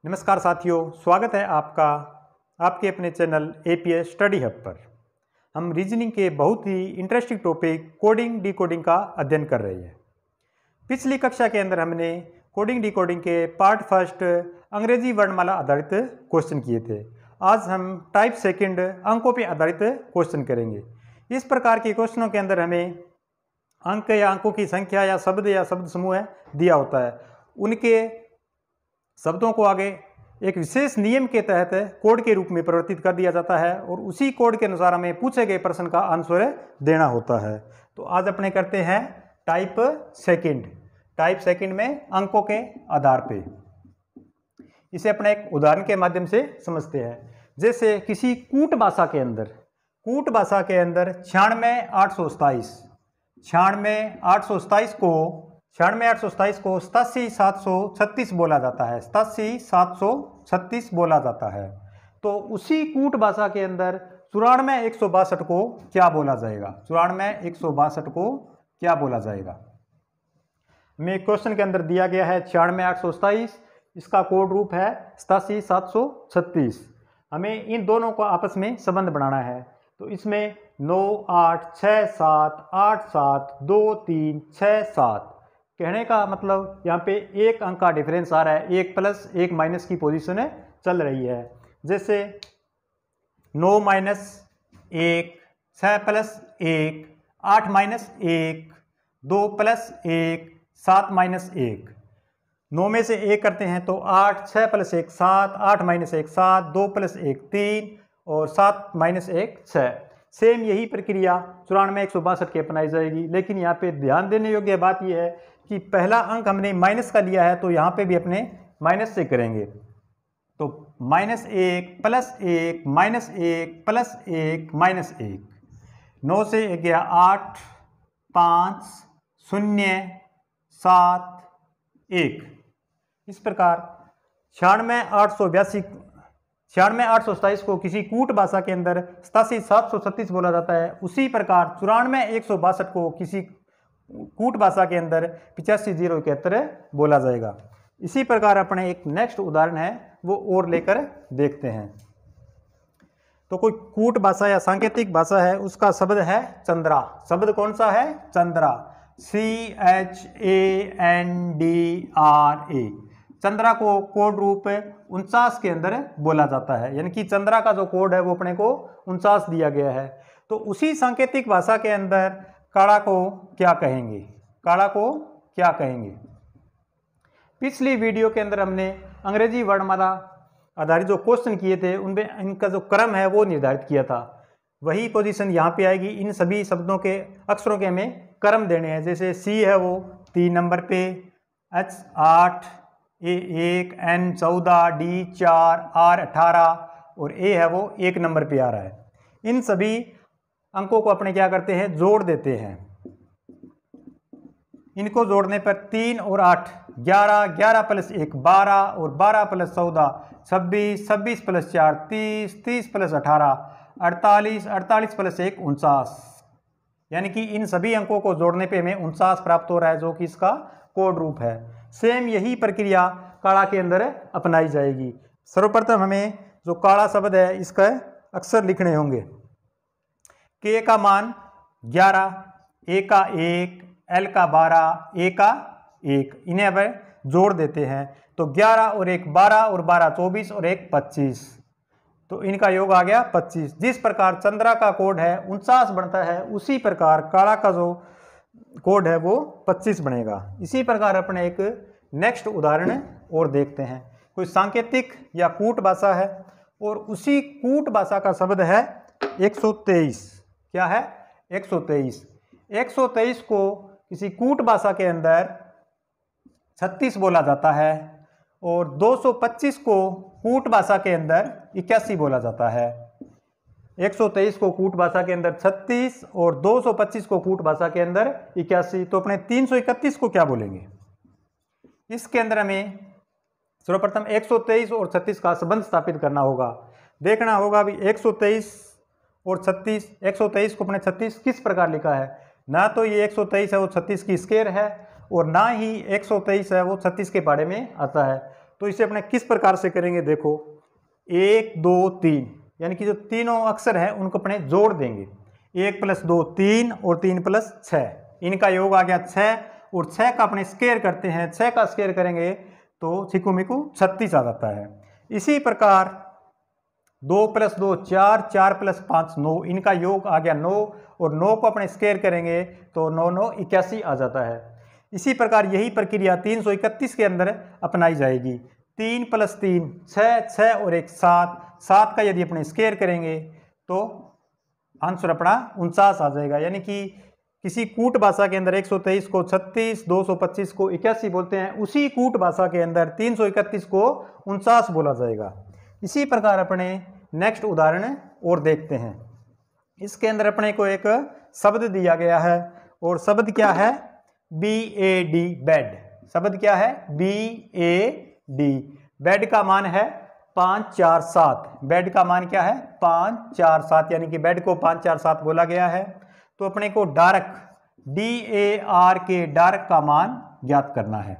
नमस्कार साथियों, स्वागत है आपका आपके अपने चैनल एपीएस स्टडी हब पर। हम रीजनिंग के बहुत ही इंटरेस्टिंग टॉपिक कोडिंग डिकोडिंग का अध्ययन कर रहे हैं। पिछली कक्षा के अंदर हमने कोडिंग डिकोडिंग के पार्ट फर्स्ट अंग्रेजी वर्णमाला आधारित क्वेश्चन किए थे। आज हम टाइप सेकंड अंकों पर आधारित क्वेश्चन करेंगे। इस प्रकार के क्वेश्चनों के अंदर हमें अंक या अंकों की संख्या या शब्द समूह दिया होता है। उनके शब्दों को आगे एक विशेष नियम के तहत कोड के रूप में परिवर्तित कर दिया जाता है और उसी कोड के अनुसार हमें पूछे गए प्रश्न का आंसर देना होता है। तो आज अपने करते हैं टाइप सेकंड में अंकों के आधार पे। इसे अपने एक उदाहरण के माध्यम से समझते हैं। जैसे किसी कूट भाषा के अंदर 96,827 को 87,736 बोला जाता है। 87,736 बोला जाता है। तो उसी कूट भाषा के अंदर 94,162 को क्या बोला जाएगा? 94,162 को क्या बोला जाएगा? हमें क्वेश्चन के अंदर दिया गया है 96,827, इसका कोड रूप है 87,736। हमें इन दोनों को आपस में संबंध बनाना है। तो इसमें 9, 8, 6, 7, 8, 7, 2, 3, 6, 7 कहने का मतलब यहाँ पे एक अंक का डिफरेंस आ रहा है। 1 प्लस 1 माइनस की पोजीशन चल रही है। जैसे 9 minus 1, 6 plus 1, 8 minus 1, 2 plus 1, 7 minus 1। 9 में से 1 करते हैं तो 8, 6 प्लस 1 7, 8 माइनस 1 7, 2 प्लस 1 3 और 7 माइनस 1 6। सेम यही प्रक्रिया 94,162 की अपनाई जाएगी। लेकिन यहाँ पे ध्यान देने योग्य बात यह है कि पहला अंक हमने माइनस का लिया है, तो यहाँ पे भी अपने माइनस से करेंगे। तो -1 प्लस 1 -1 प्लस 1 -1। 9 से 1 गया 8, 5, 0, 7, 1। इस प्रकार 96,827 को किसी कूट भाषा के अंदर 87,736 बोला जाता है। उसी प्रकार 94,162 को किसी कूट भाषा के अंदर 85,071 बोला जाएगा। इसी प्रकार अपने एक नेक्स्ट उदाहरण है वो और लेकर देखते हैं। तो कोई कूट भाषा या सांकेतिक भाषा है, उसका शब्द है चंद्रा। शब्द कौन सा है? चंद्रा। CHANDRA। चंद्रा को कोड रूप 49 के अंदर बोला जाता है। यानी कि चंद्रा का जो कोड है वो अपने को 49 दिया गया है। तो उसी सांकेतिक भाषा के अंदर काड़ा को क्या कहेंगे? पिछली वीडियो के अंदर हमने अंग्रेजी वर्णमाला आधारित जो क्वेश्चन किए थे उनमें इनका जो क्रम है वो निर्धारित किया था। वही पोजीशन यहाँ पे आएगी। इन सभी शब्दों के अक्षरों के हमें क्रम देने हैं। जैसे C है वो 3 नंबर पे, H 8, A 1, N 14, D 4, R 18 और A है वो 1 नंबर पे आ रहा है। इन सभी अंकों को अपने क्या करते हैं? जोड़ देते हैं। इनको जोड़ने पर 3 और 8 11, 11 प्लस 1 12 और 12 प्लस 14 26, 26 प्लस 4 30, 30 प्लस 18 48, 48 प्लस 1 49। यानी कि इन सभी अंकों को जोड़ने पे हमें 49 प्राप्त हो रहा है, जो कि इसका कोड रूप है। सेम यही प्रक्रिया काड़ा के अंदर अपनाई जाएगी। सर्वप्रथम हमें जो काड़ा शब्द है इसका अक्षर लिखने होंगे। K का मान 11, A का 1, L का 12, A का 1। इन्हें अब जोड़ देते हैं। तो 11 और 1 12 और 12 24 और 1 25। तो इनका योग आ गया 25। जिस प्रकार चंद्रा का कोड है 49 बनता है, उसी प्रकार काड़ा का जो कोड है वो 25 बनेगा। इसी प्रकार अपने एक नेक्स्ट उदाहरण और देखते हैं। कोई सांकेतिक या कूट भाषा है और उसी कूट भाषा का शब्द है 123। क्या है? 123। 123 को किसी कूट भाषा के अंदर 36 बोला जाता है और 225 को कूट भाषा के अंदर 81 बोला जाता है। 123 को कूट भाषा के अंदर 36 और 225 को कूट भाषा के अंदर 81। तो अपने 331 को क्या बोलेंगे? इसके अंदर हमें सर्वप्रथम 123 और 36 का संबंध स्थापित करना होगा। देखना होगा भी 123 और 36। 123 को अपने 36 किस प्रकार लिखा है? ना तो ये 123 है वो 36 की स्क्वायर है और ना ही 123 है वो 36 के बारे में आता है। तो इसे अपने किस प्रकार से करेंगे, देखो 1 2 3 यानी कि जो तीनों अक्षर हैं उनको अपने जोड़ देंगे। 1 + 2 3 और 3 + 6, इनका योग आ गया 6 और 6 का अपने स्क्वायर करते हैं, 6 का स्क्वायर करेंगे तो छिकू मिकू 36 आ जाता है। इसी प्रकार 2 + 2 4, 4 + 5 9, इनका योग आ गया 9 और 9 को अपने स्क्वायर करेंगे तो 9 9 81 आ जाता है। इसी प्रकार यही प्रक्रिया 331 के अंदर अपनाई जाएगी। 3 + 3 6, 6 और 1 7, 7 का यदि अपने स्क्वायर करेंगे तो आंसर अपना 49 आ जाएगा। यानी कि किसी कूट भाषा के अंदर 123 को 36, 225 को 81 बोलते हैं, उसी कूट भाषा के अंदर 331 को 49 बोला जाएगा। इसी प्रकार अपने नेक्स्ट उदाहरण और देखते हैं। इसके अंदर अपने को एक शब्द दिया गया है और शब्द क्या है, BAD बेड। शब्द क्या है, BAD। बेड का मान है 5 4 7। बेड का मान क्या है, 5 4 7, यानी कि बेड को 5 4 7 बोला गया है। तो अपने को डार्क DARK डार्क का मान ज्ञात करना है।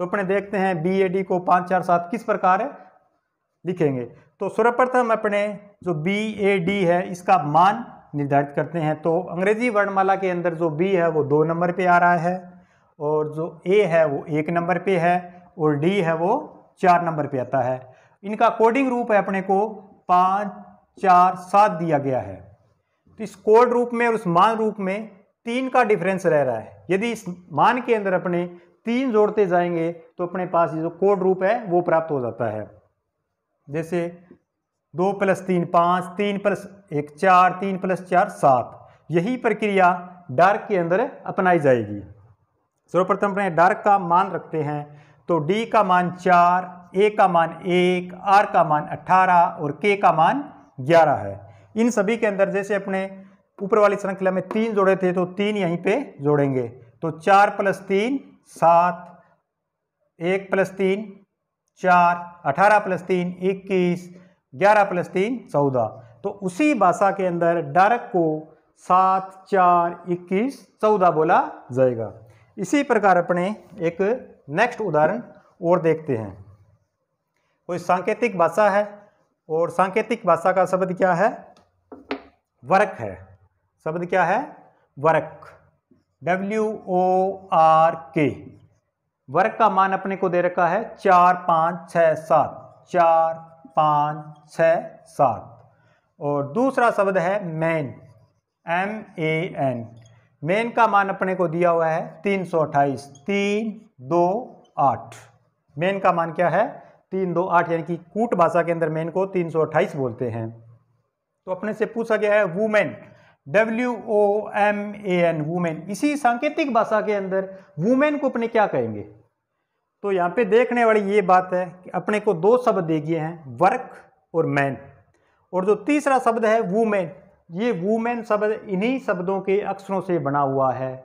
तो अपने देखते हैं BAD को 5 4 7 किस प्रकार लिखेंगे। तो सर्वप्रथम अपने जो BAD है इसका मान निर्धारित करते हैं। तो अंग्रेजी वर्णमाला के अंदर जो B है वो 2 नंबर पे आ रहा है और जो A है वो 1 नंबर पे है और D है वो 4 नंबर पे आता है। इनका कोडिंग रूप है अपने को 5 4 7 दिया गया है। तो इस कोड रूप में और उस मान रूप में 3 का डिफरेंस रह रहा है। यदि इस मान के अंदर अपने 3 जोड़ते जाएंगे तो अपने पास जो कोड रूप है वो प्राप्त हो जाता है। जैसे 2 + 3 5, 3 + 1 4, 3 + 4 7। यही प्रक्रिया डार्क के अंदर अपनाई जाएगी। सर्वप्रथम अपने डार्क का मान रखते हैं। तो D का मान 4, A का मान 1, R का मान 18 और K का मान 11 है। इन सभी के अंदर जैसे अपने ऊपर वाली श्रृंखला में 3 जोड़े थे तो 3 यहीं पे जोड़ेंगे। तो 4 + 3 7, 1 + 3 4, 18 + 3 21, 11 + 3 14। तो उसी भाषा के अंदर डार्क को 7 4 21 14 बोला जाएगा। इसी प्रकार अपने एक नेक्स्ट उदाहरण और देखते हैं। कोई सांकेतिक भाषा है और सांकेतिक भाषा का शब्द क्या है, वर्क है। शब्द क्या है, वर्क, WORK। वर्क का मान अपने को दे रखा है 4 5 6 7, 4 5 6 7। और दूसरा शब्द है मैन, MAN। मैन का मान अपने को दिया हुआ है 328, 3 2 8। मैन का मान क्या है, 3 2 8, यानी कि कूट भाषा के अंदर मैन को 328 बोलते हैं। तो अपने से पूछा गया है वुमेन, WOMAN, वुमेन। इसी सांकेतिक भाषा के अंदर वुमेन को अपने क्या कहेंगे। तो यहाँ पे देखने वाली ये बात है कि अपने को 2 शब्द दे दिए हैं, वर्क और मैन, और जो तीसरा शब्द है वुमेन, ये वुमेन शब्द इन्हीं शब्दों के अक्षरों से बना हुआ है,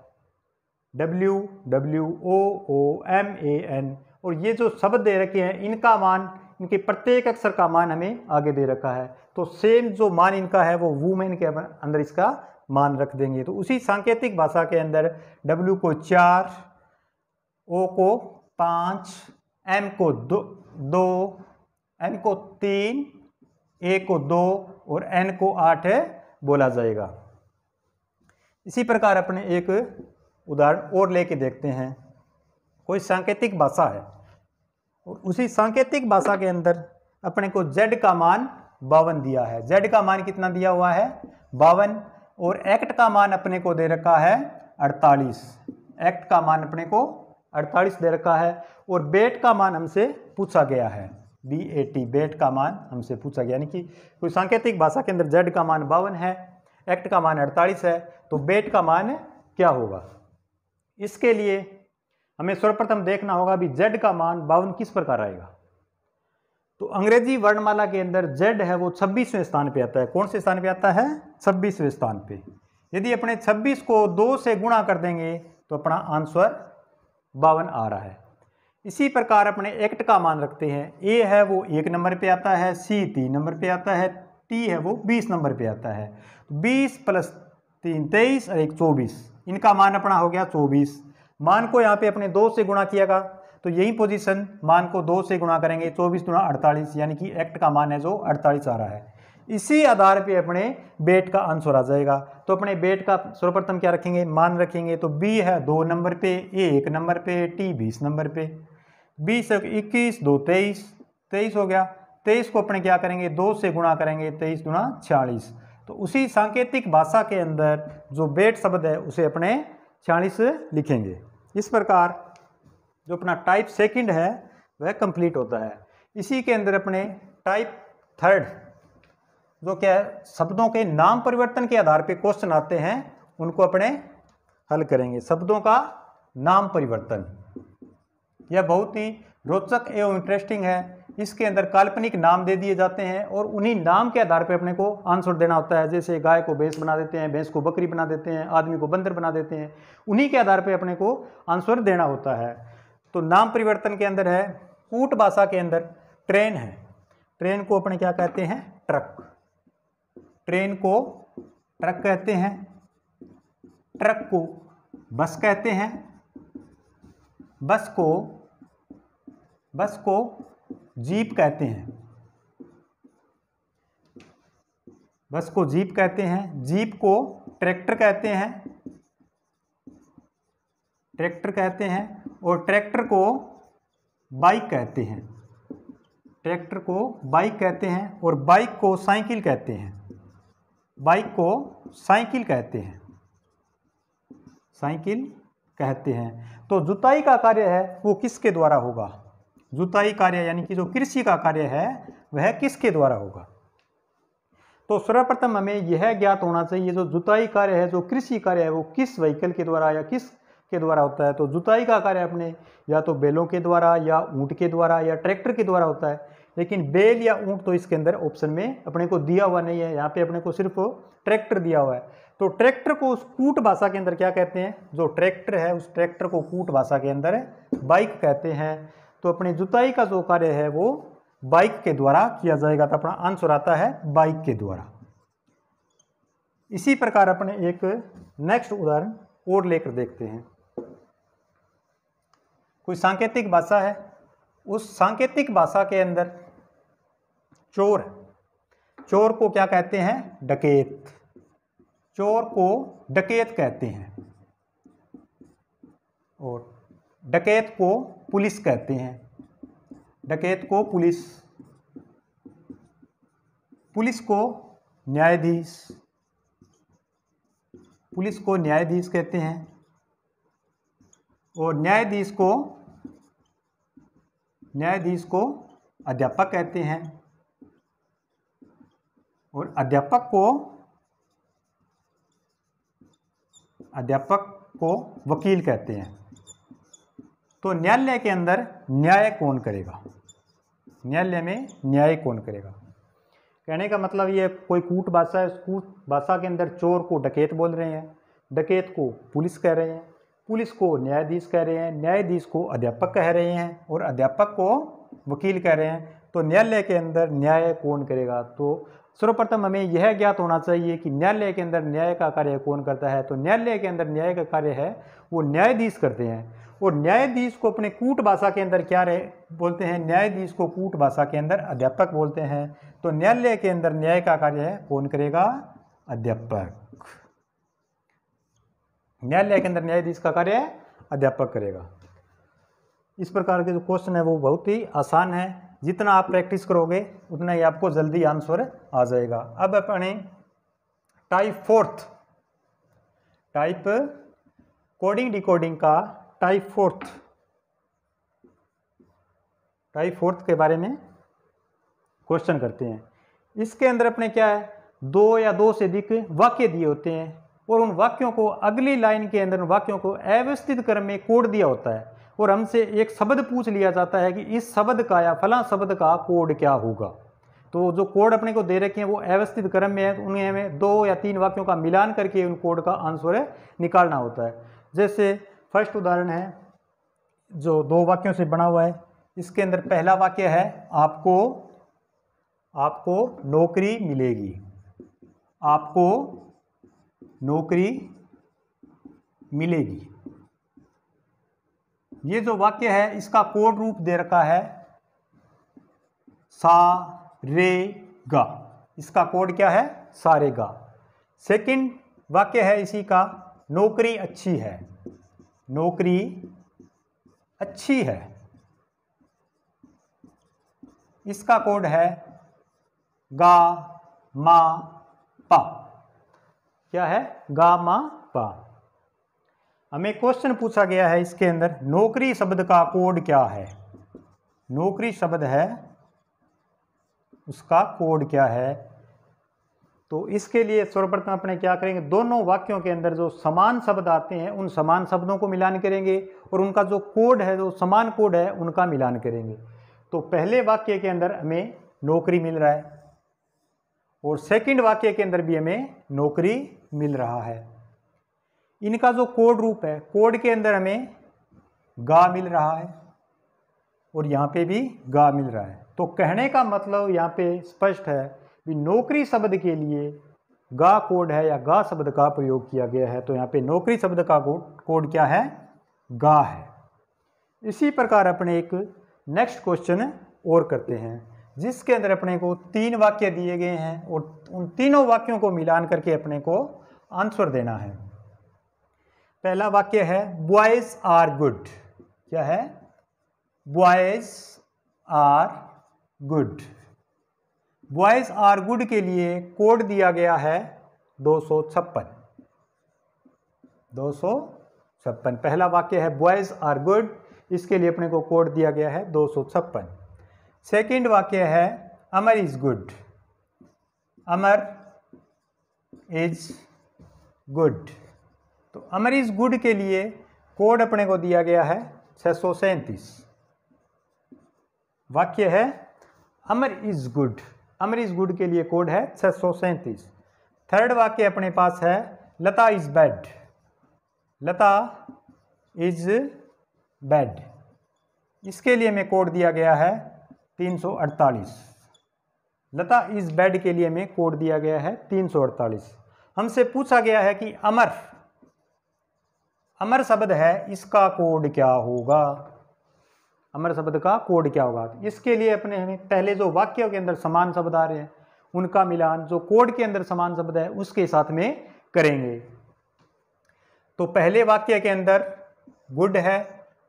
WWOOMAN। और ये जो शब्द दे रखे हैं इनका मान, इनके प्रत्येक अक्षर का मान हमें आगे दे रखा है। तो सेम जो मान इनका है वो वुमेन के अंदर इसका मान रख देंगे। तो उसी सांकेतिक भाषा के अंदर W को 4, O को 5, M को 2, N को 3, A को 2 और N को 8 बोला जाएगा। इसी प्रकार अपने एक उदाहरण और लेके देखते हैं। कोई सांकेतिक भाषा है और उसी सांकेतिक भाषा के अंदर अपने को Z का मान 52 दिया है। Z का मान कितना दिया हुआ है, 52। और एक्ट का मान अपने को दे रखा है 48। एक्ट का मान अपने को 48 दे रखा है। और बेट का मान हमसे पूछा गया है, BAT, बेट का मान हमसे पूछा गया। यानी कि कोई सांकेतिक भाषा के अंदर Z का मान 52 है, एक्ट का मान 48 है, तो बेट का मान क्या होगा। इसके लिए हमें सर्वप्रथम देखना होगा भी Z का मान 52 किस प्रकार आएगा। तो अंग्रेजी वर्णमाला के अंदर Z है वो 26वें स्थान पे आता है। कौन से स्थान पे आता है, 26वें स्थान पे। यदि अपने 26 को 2 से गुणा कर देंगे तो अपना आंसर 52 आ रहा है। इसी प्रकार अपने एक्ट का मान रखते हैं। A है वो 1 नंबर पे आता है, C 3 नंबर पे आता है, T है वो 20 नंबर पे आता है। 20 + 3 23 और 1 24, इनका मान अपना हो गया 24। मान को यहाँ पे अपने 2 से गुणा किएगा तो यही पोजीशन मान को 2 से गुणा करेंगे, 24 गुणा 48, यानी कि एक्ट का मान है जो 48 आ रहा है। इसी आधार पे अपने बेट का आंसर आ जाएगा। तो अपने बेट का सर्वप्रथम क्या रखेंगे, मान रखेंगे। तो बी है 2 नंबर पे, ए 1 नंबर पे, टी 20 नंबर पे। 20 21 2 23, 23 हो गया। 23 को अपने क्या करेंगे, 2 से गुणा करेंगे, 23 गुणा 46। तो उसी सांकेतिक भाषा के अंदर जो बेट शब्द है उसे अपने 46 लिखेंगे। इस प्रकार जो अपना टाइप सेकंड है वह कंप्लीट होता है। इसी के अंदर अपने टाइप थर्ड जो क्या है, शब्दों के नाम परिवर्तन के आधार पे क्वेश्चन आते हैं, उनको अपने हल करेंगे। शब्दों का नाम परिवर्तन यह बहुत ही रोचक एवं इंटरेस्टिंग है। इसके अंदर काल्पनिक नाम दे दिए जाते हैं और उन्हीं नाम के आधार पे अपने को आंसर देना होता है। जैसे गाय को भैंस बना देते हैं, भैंस को बकरी बना देते हैं, आदमी को बंदर बना देते हैं, उन्हीं के आधार पे अपने को आंसर देना होता है। तो नाम परिवर्तन के अंदर है, कूट भाषा के अंदर ट्रेन है, ट्रेन को अपने क्या कहते हैं, ट्रक। ट्रेन को ट्रक कहते हैं, ट्रक को बस कहते हैं, बस को जीप कहते हैं, बस को जीप कहते हैं, जीप को ट्रैक्टर कहते हैं, ट्रैक्टर कहते हैं, और ट्रैक्टर को बाइक कहते हैं, ट्रैक्टर को बाइक कहते हैं, और बाइक को साइकिल कहते हैं, बाइक को साइकिल कहते हैं, साइकिल कहते हैं। तो जुताई का कार्य है वो किसके द्वारा होगा, जुताई कार्य यानी कि जो कृषि का कार्य है वह किसके द्वारा होगा। तो सर्वप्रथम हमें यह ज्ञात होना चाहिए जो जुताई कार्य है, जो कृषि कार्य है, वो किस व्हीकल के द्वारा या किस के द्वारा होता है। तो जुताई का कार्य अपने या तो बैलों के द्वारा या ऊंट के द्वारा या ट्रैक्टर के द्वारा होता है। लेकिन बैल या ऊंट तो इसके अंदर ऑप्शन में अपने को दिया हुआ नहीं है, यहाँ पे अपने को सिर्फ ट्रैक्टर दिया हुआ है। तो ट्रैक्टर को उस कूट भाषा के अंदर क्या कहते हैं, जो ट्रैक्टर है उस ट्रैक्टर को कूट भाषा के अंदर बाइक कहते हैं। तो अपनी जुताई का जो कार्य है वो बाइक के द्वारा किया जाएगा। तो अपना आंसर आता है बाइक के द्वारा। इसी प्रकार अपने एक नेक्स्ट उदाहरण और लेकर देखते हैं। कोई सांकेतिक भाषा है, उस सांकेतिक भाषा के अंदर चोर, चोर को क्या कहते हैं, डकैत, चोर को डकैत कहते हैं, और डकैत को पुलिस कहते हैं, डकैत को पुलिस, पुलिस को न्यायाधीश, पुलिस को न्यायाधीश कहते हैं, और न्यायाधीश को अध्यापक कहते हैं, और अध्यापक को वकील कहते हैं। तो न्यायालय के अंदर न्याय कौन करेगा, न्यायालय में न्याय कौन करेगा। कहने का मतलब ये कोई कूट भाषा है, उस कूट भाषा के अंदर चोर को डकैत बोल रहे हैं, डकैत को पुलिस कह रहे हैं, पुलिस को न्यायाधीश कह रहे हैं, न्यायाधीश को अध्यापक कह रहे हैं, और अध्यापक को वकील कह रहे हैं। तो न्यायालय के अंदर न्याय कौन करेगा। तो सर्वप्रथम हमें यह ज्ञात होना चाहिए कि न्यायालय के अंदर न्याय का कार्य कौन करता है। तो न्यायालय के अंदर न्याय का कार्य है वो न्यायाधीश करते हैं, और न्यायाधीश को अपने कूट भाषा के अंदर क्या बोलते हैं, न्यायाधीश को कूट भाषा के अंदर अध्यापक बोलते हैं। तो न्यायालय के अंदर न्याय का कार्य है कौन करेगा, अध्यापक। न्यायालय के अंदर न्यायाधीश का कार्य अध्यापक करेगा। इस प्रकार के जो क्वेश्चन है वो बहुत ही आसान है, जितना आप प्रैक्टिस करोगे उतना ही आपको जल्दी आंसर आ जाएगा। अब अपने type fourth, type coding decoding का टाइप फोर्थ के बारे में क्वेश्चन करते हैं। इसके अंदर अपने क्या है, 2 या 2 से अधिक वाक्य दिए होते हैं, और उन वाक्यों को अगली लाइन के अंदर वाक्यों को अव्यवस्थित क्रम में कोड दिया होता है, और हमसे एक शब्द पूछ लिया जाता है कि इस शब्द का या फला शब्द का कोड क्या होगा। तो जो कोड अपने को दे रखे हैं वो अव्यवस्थित क्रम में है, तो उन्हें हमें 2 या 3 वाक्यों का मिलान करके उन कोड का आंसर निकालना होता है। जैसे फर्स्ट उदाहरण है जो 2 वाक्यों से बना हुआ है। इसके अंदर पहला वाक्य है आपको नौकरी मिलेगी, आपको नौकरी मिलेगी। ये जो वाक्य है इसका कोड रूप दे रखा है सा रे गा। इसका कोड क्या है? सा रे गा। सेकंड वाक्य है इसी का, नौकरी अच्छी है। नौकरी अच्छी है, इसका कोड है गा मा पा। क्या है? गा मा पा। हमें क्वेश्चन पूछा गया है इसके अंदर, नौकरी शब्द का कोड क्या है? नौकरी शब्द है, उसका कोड क्या है? तो इसके लिए सर्वप्रथम अपने क्या करेंगे, दोनों वाक्यों के अंदर जो समान शब्द आते हैं उन समान शब्दों को मिलान करेंगे और उनका जो कोड है, जो समान कोड है, उनका मिलान करेंगे। तो पहले वाक्य के अंदर हमें नौकरी मिल रहा है और सेकंड वाक्य के अंदर भी हमें नौकरी मिल रहा है। इनका जो कोड रूप है, कोड के अंदर हमें गा मिल रहा है और यहाँ पे भी गा मिल रहा है। तो कहने का मतलब यहाँ पे स्पष्ट है कि नौकरी शब्द के लिए गा कोड है या गा शब्द का प्रयोग किया गया है। तो यहाँ पे नौकरी शब्द का कोड क्या है? गा है। इसी प्रकार अपने एक नेक्स्ट क्वेश्चन और करते हैं, जिसके अंदर अपने को 3 वाक्य दिए गए हैं और उन तीनों वाक्यों को मिलान करके अपने को आंसर देना है। पहला वाक्य है बॉयज आर गुड। क्या है? Boys are good. Boys are good के लिए कोड दिया गया है 256। 256 पहला वाक्य है बॉयज आर गुड, इसके लिए अपने को कोड दिया गया है 256। सेकंड वाक्य है Amar is good. Amar is good. तो अमर इज गुड के लिए कोड अपने को दिया गया है 637। वाक्य है Amar is good. Amar is good के लिए कोड है 637। थर्ड वाक्य अपने पास है Lata is bad. Lata is bad, इसके लिए हमें कोड दिया गया है 348। लता इज बैड के लिए हमें कोड दिया गया है 348। हमसे पूछा गया है कि अमर, अमर शब्द है, इसका कोड क्या होगा? अमर शब्द का कोड क्या होगा? इसके लिए अपने हमें पहले जो वाक्यों के अंदर समान शब्द आ रहे हैं उनका मिलान जो कोड के अंदर समान शब्द है उसके साथ में करेंगे। तो पहले वाक्य के अंदर गुड है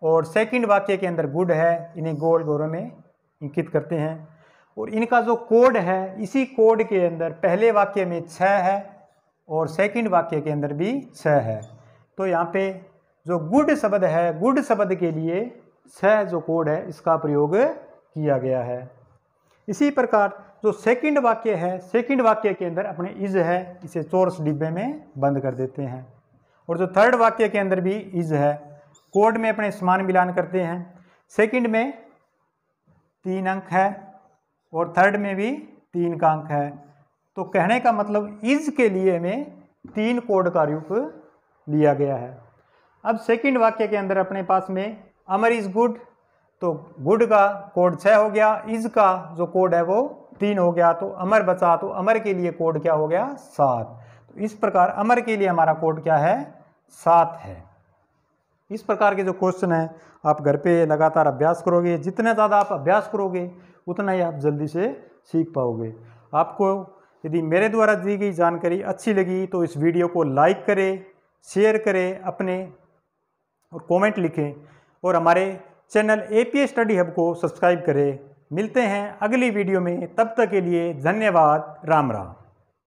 और सेकंड वाक्य के अंदर गुड है, इन्हें गोल गोरों में इंकित करते हैं। और इनका जो कोड है, इसी कोड के अंदर पहले वाक्य में 6 है और सेकंड वाक्य के अंदर भी 6 है। तो यहाँ पे जो गुड शब्द है, गुड शब्द के लिए 6 जो कोड है इसका प्रयोग किया गया है। इसी प्रकार जो सेकंड वाक्य है, सेकंड वाक्य के अंदर अपने इज है, इसे चौरस डिब्बे में बंद कर देते हैं। और जो थर्ड वाक्य के अंदर भी इज है, कोड में अपने समान मिलान करते हैं। सेकंड में 3 अंक है और थर्ड में भी 3 का अंक है। तो कहने का मतलब इज के लिए हमें 3 कोड का रूप लिया गया है। अब सेकंड वाक्य के अंदर अपने पास में अमर इज गुड, तो गुड का कोड 6 हो गया, इज का जो कोड है वो 3 हो गया, तो अमर बचा। तो अमर के लिए कोड क्या हो गया? 7। तो इस प्रकार अमर के लिए हमारा कोड क्या है? 7 है। इस प्रकार के जो क्वेश्चन है आप घर पे लगातार अभ्यास करोगे, जितना ज़्यादा आप अभ्यास करोगे उतना ही आप जल्दी से सीख पाओगे। आपको यदि मेरे द्वारा दी गई जानकारी अच्छी लगी तो इस वीडियो को लाइक करें, शेयर करें अपने और कमेंट लिखें और हमारे चैनल एपीएस स्टडी हब को सब्सक्राइब करें। मिलते हैं अगली वीडियो में, तब तक के लिए धन्यवाद। राम राम।